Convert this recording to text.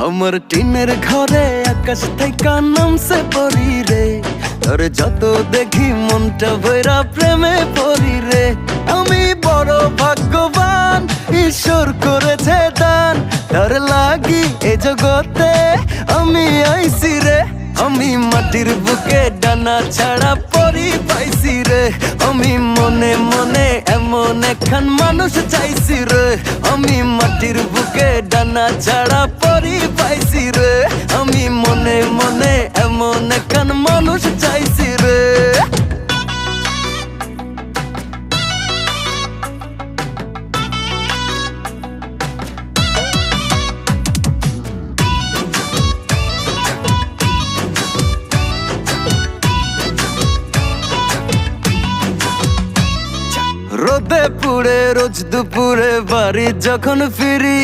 আমার টিনের ঘরে আকাশ থেকে নামছে পরি রে, তোর যত দেখি মনটা ভৈরা প্রেমে পরি রে। আমি বড় ভাগ্যবান, ঈশ্বর করেছে দান, তার লাগি এ জগতে আমি আইছি রে। আমি মাটির বুকে ডানা ছাড়া পরি পাইছি রে, আমি মনে মনে এমন একখান মানুষ চাইছি রে। আমি মাটির বুকে ডানা ছাড়া পরি পাইছি রে, আমি মনে মনে এমন একখান মানুষ চাইছি রে। রোদে পুড়ে রোজ দুপুরে বাড়ি যখন ফিরি,